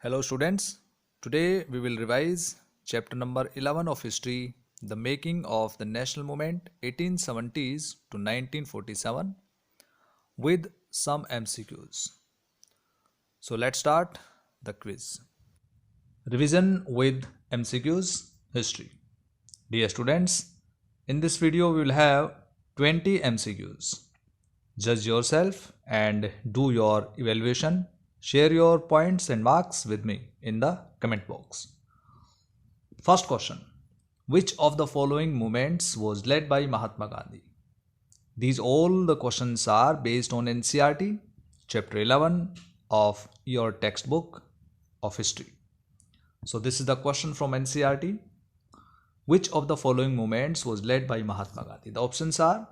Hello students, today we will revise chapter number 11 of history, the making of the national movement 1870s to 1947 with some MCQs. So let's start the quiz. Revision with MCQs history. Dear students, in this video we will have 20 MCQs. Judge yourself and do your evaluation. Share your points and marks with me in the comment box. First question. Which of the following movements was led by Mahatma Gandhi? These all the questions are based on NCERT, chapter 11 of your textbook of history. So this is the question from NCERT. Which of the following movements was led by Mahatma Gandhi? The options are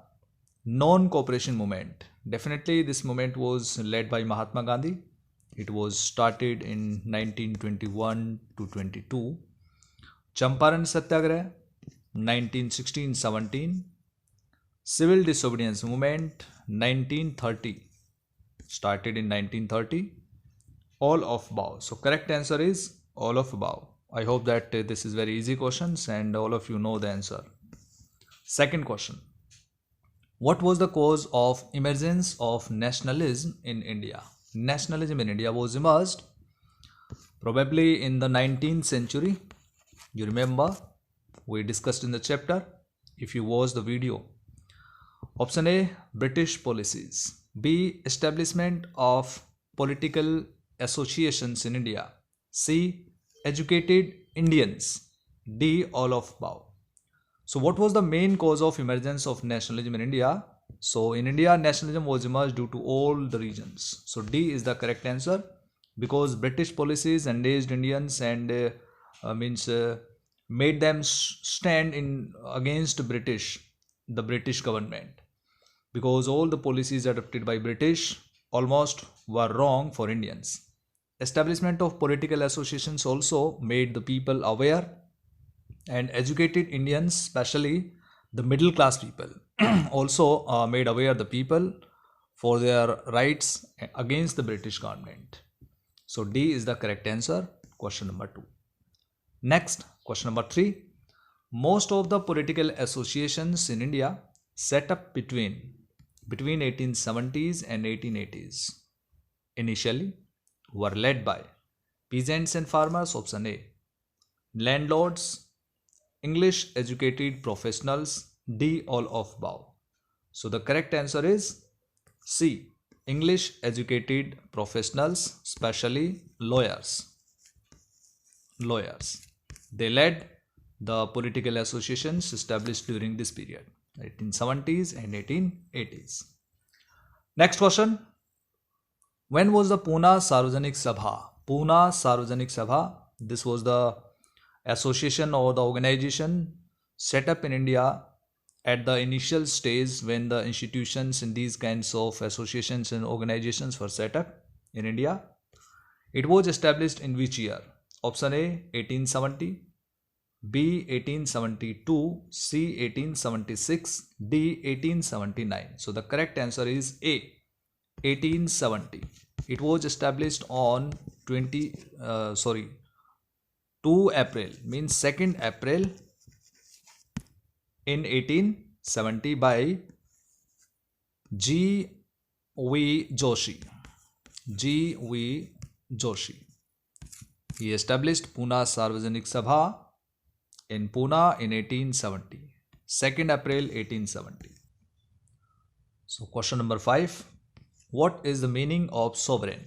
non-cooperation movement. Definitely this movement was led by Mahatma Gandhi. It was started in 1921 to 22. Champaran Satyagraha 1916-17. Civil Disobedience Movement 1930. Started in 1930. All of above. So correct answer is all of above. I hope that this is very easy questions and all of you know the answer. Second question. What was the cause of emergence of nationalism in India? Nationalism in India was emerged probably in the 19th century. You remember we discussed in the chapter if you watched the video. Option A, British policies. B, establishment of political associations in India. C, educated Indians. D, all of above. So what was the main cause of emergence of nationalism in India? So in India, nationalism was emerged due to all the regions. So D is the correct answer because British policies engaged Indians and made them stand in against the British government, because all the policies adopted by British almost were wrong for Indians. Establishment of political associations also made the people aware, and educated Indians, especially the middle class people, also made aware the people for their rights against the British government. So D is the correct answer, question number 2. Next, question number 3. Most of the political associations in India set up between 1870s and 1880s initially were led by peasants and farmers, option A, landlords, English educated professionals, D, all of above. So the correct answer is C, English educated professionals, especially lawyers. They led the political associations established during this period, 1870s and 1880s. Next question. When was the Pune Sarvajanik Sabha? Pune Sarvajanik Sabha, this was the association or the organization set up in India at the initial stage when the institutions in these kinds of associations and organizations were set up in India. It was established in which year? Option A, 1870, B, 1872, C, 1876, D, 1879. So the correct answer is A, 1870. It was established on 2 April, means 2nd April in 1870 by G. V. Joshi. G. V. Joshi. He established Pune Sarvajanik Sabha in Pune in 1870. 2nd April 1870. So question number 5. What is the meaning of sovereign?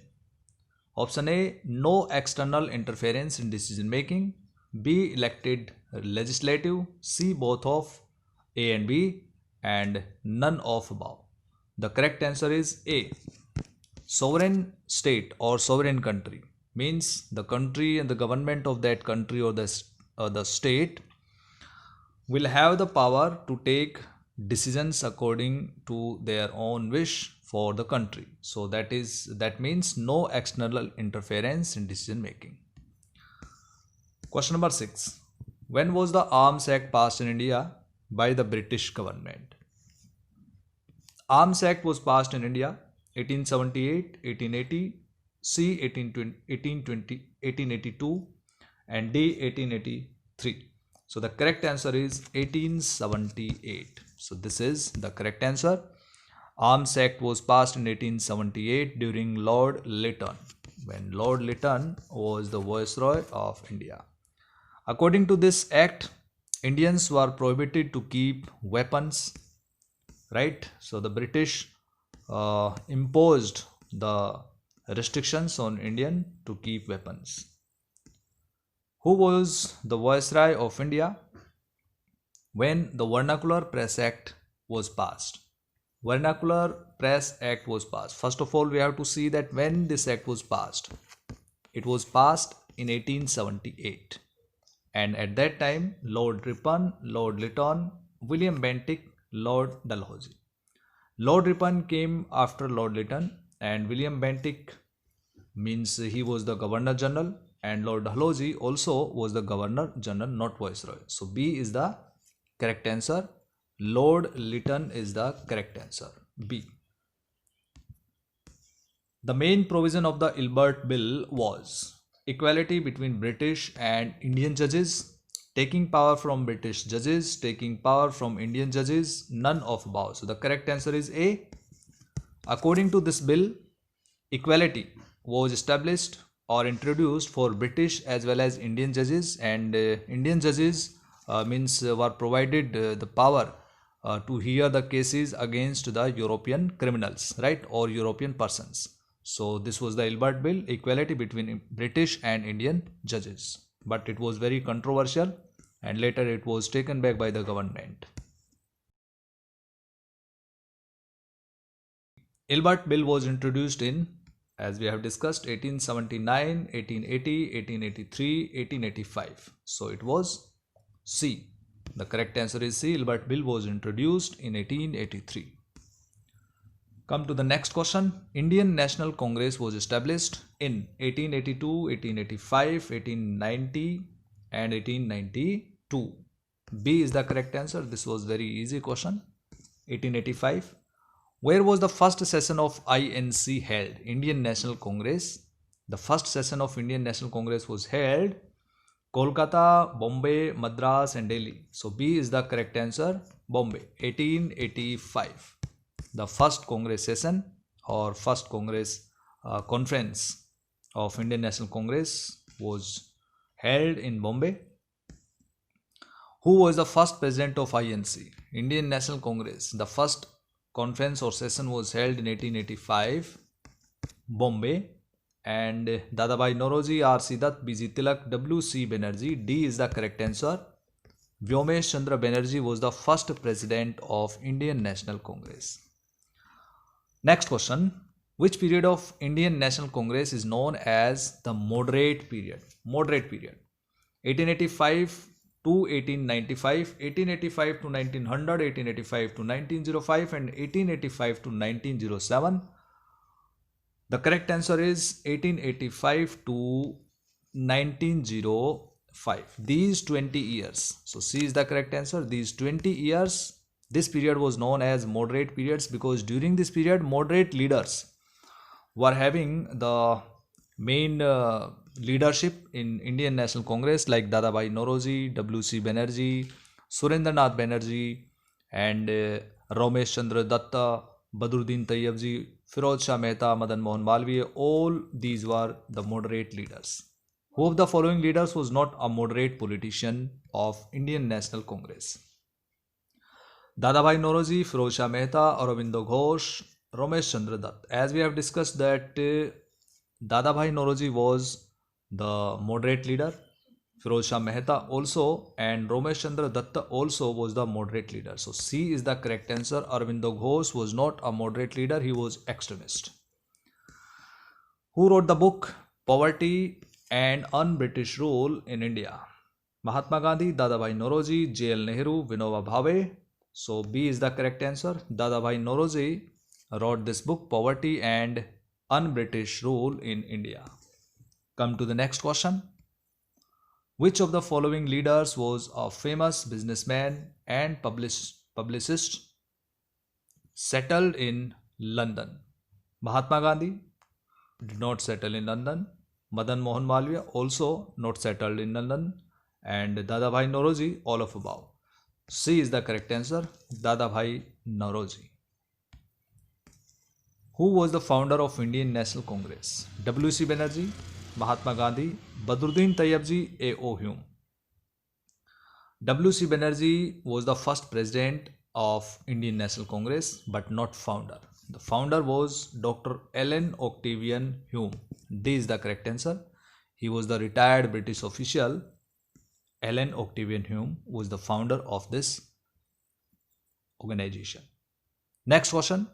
Option A, no external interference in decision making. B, elected legislative. C, both of A and B, and none of above. The correct answer is A. Sovereign state or sovereign country means the country and the government of that country or the state will have the power to take decisions according to their own wish for the country. So that means no external interference in decision making. Question number 6. When was the Arms Act passed in India by the British government? Arms Act was passed in India 1878, 1880, C 1882 and D 1883. So the correct answer is 1878. So this is the correct answer. Arms Act was passed in 1878 during Lord Lytton, when Lord Lytton was the Viceroy of India. According to this act, Indians were prohibited to keep weapons, right? So the British imposed the restrictions on Indian to keep weapons. Who was the Viceroy of India when the Vernacular Press Act was passed? Vernacular Press Act was passed. First of all, we have to see that when this act was passed. It was passed in 1878. And at that time, Lord Ripon, Lord Lytton, William Bentinck, Lord Dalhousie. Lord Ripon came after Lord Lytton, and William Bentinck means he was the Governor General, and Lord Dalhousie also was the Governor General, not Viceroy. So B is the correct answer. Lord Lytton is the correct answer. B. The main provision of the Ilbert Bill was equality between British and Indian judges, taking power from British judges, taking power from Indian judges, none of above. So the correct answer is A. According to this bill, equality was established or introduced for British as well as Indian judges, and Indian judges were provided the power to hear the cases against the European criminals, right, or European persons. So this was the Ilbert Bill, equality between British and Indian judges. But it was very controversial, and later it was taken back by the government. Ilbert Bill was introduced in, as we have discussed, 1879, 1880, 1883, 1885. So it was C. The correct answer is C. Ilbert Bill was introduced in 1883. Come to the next question. Indian National Congress was established in 1882, 1885, 1890 and 1892. B is the correct answer. This was very easy question. 1885. Where was the first session of INC held? Indian National Congress. The first session of Indian National Congress was held Kolkata, Bombay, Madras and Delhi. So B is the correct answer. Bombay, 1885. The first Congress session or first Congress conference of Indian National Congress was held in Bombay. Who was the first president of INC? Indian National Congress. The first conference or session was held in 1885, Bombay, and Dadabhai Naoroji, R.C. Dutt, B.G. Tilak, W.C. Banerjee. D is the correct answer. Vyomesh Chandra Banerjee was the first president of Indian National Congress. Next question. Which period of Indian National Congress is known as the moderate period? Moderate period. 1885 to 1895, 1885 to 1900, 1885 to 1905 and 1885 to 1907. The correct answer is 1885 to 1905. These 20 years. So C is the correct answer. These 20 years, this period was known as moderate periods because during this period, moderate leaders were having the main leadership in Indian National Congress, like Dadabhai Naoroji, W.C. Banerjee, Surendranath Banerjee, and Ramesh Chandra Datta, Badruddin Tayyabji, Firoz Shah Mehta, Madan Mohan Malviya. All these were the moderate leaders. Who of the following leaders was not a moderate politician of Indian National Congress? Dadabhai Naoroji, Firoz Shah Mehta, Aurobindo Ghosh, Ramesh Chandra Dutt. As we have discussed that Dadabhai Naoroji was the moderate leader, Firoz Shah Mehta also, and Ramesh Chandra Datta also was the moderate leader. So C is the correct answer. Aurobindo Ghosh was not a moderate leader, he was extremist. Who wrote the book Poverty and Un-British Rule in India? Mahatma Gandhi, Dadabhai Naoroji, J.L. Nehru, Vinoba Bhave. So B is the correct answer. Dadabhai Naoroji wrote this book, Poverty and Un-British Rule in India. Come to the next question. Which of the following leaders was a famous businessman and publicist settled in London? Mahatma Gandhi, did not settle in London. Madan Mohan Malviya also not settled in London. And Dadabhai Nauroji, all of above. C is the correct answer, Dadabhai Nauroji. Who was the founder of Indian National Congress? W.C. Banerjee, Mahatma Gandhi, Badruddin Tayyabji, A.O. Hume. W.C. Banerjee was the first president of Indian National Congress, but not founder. The founder was Dr. Allen Octavian Hume. D is the correct answer. He was the retired British official. Allen Octavian Hume was the founder of this organization. Next question.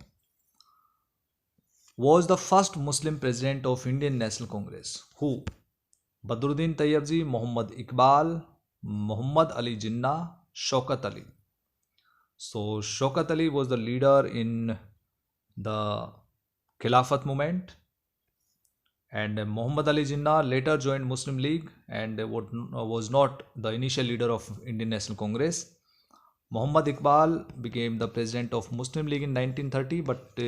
Was the first Muslim president of Indian National Congress? Who? Badruddin Tayyabji, Muhammad Iqbal, Muhammad Ali Jinnah, Shaukat Ali. So Shaukat Ali was the leader in the Khilafat movement, and Muhammad Ali Jinnah later joined Muslim League and was not the initial leader of Indian National Congress. Muhammad Iqbal became the president of Muslim League in 1930, but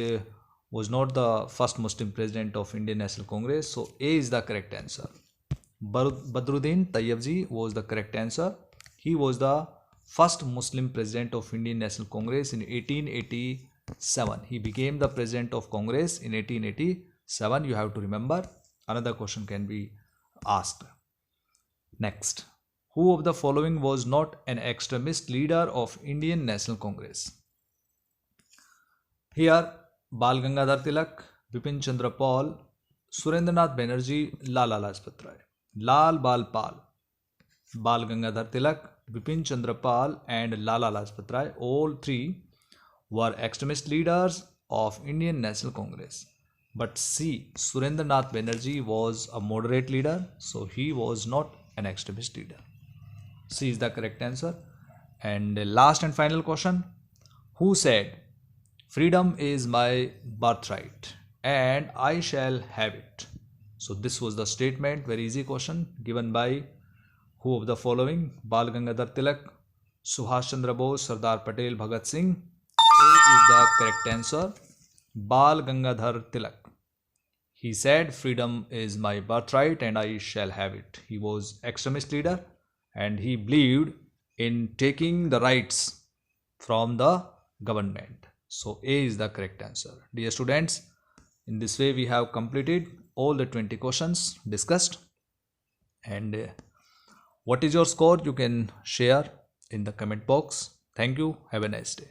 was not the first Muslim president of Indian National Congress. So A is the correct answer. Badruddin Tayyabji was the correct answer. He was the first Muslim president of Indian National Congress in 1887. He became the president of Congress in 1887. You have to remember. Another question can be asked. Next. Who of the following was not an extremist leader of Indian National Congress? Here, Bal Gangadhar Tilak, Bipin Chandra Pal, Surendranath Banerjee, Lala Lajpat Rai. Lal Bal Pal, Bal Gangadhar Tilak, Bipin Chandra Pal and Lala Lajpat Rai, all three were extremist leaders of Indian National Congress. But C, Surendranath Banerjee was a moderate leader, so he was not an extremist leader. C is the correct answer. And last and final question. Who said, "Freedom is my birthright and I shall have it"? So this was the statement, very easy question, given by who of the following? Bal Gangadhar Tilak, Subhash Chandra Bose, Sardar Patel, Bhagat Singh. A is the correct answer, Bal Gangadhar Tilak. He said, "Freedom is my birthright and I shall have it." He was extremist leader and he believed in taking the rights from the government. So A is the correct answer. Dear students, in this way we have completed all the 20 questions discussed. And what is your score? You can share in the comment box. Thank you. Have a nice day.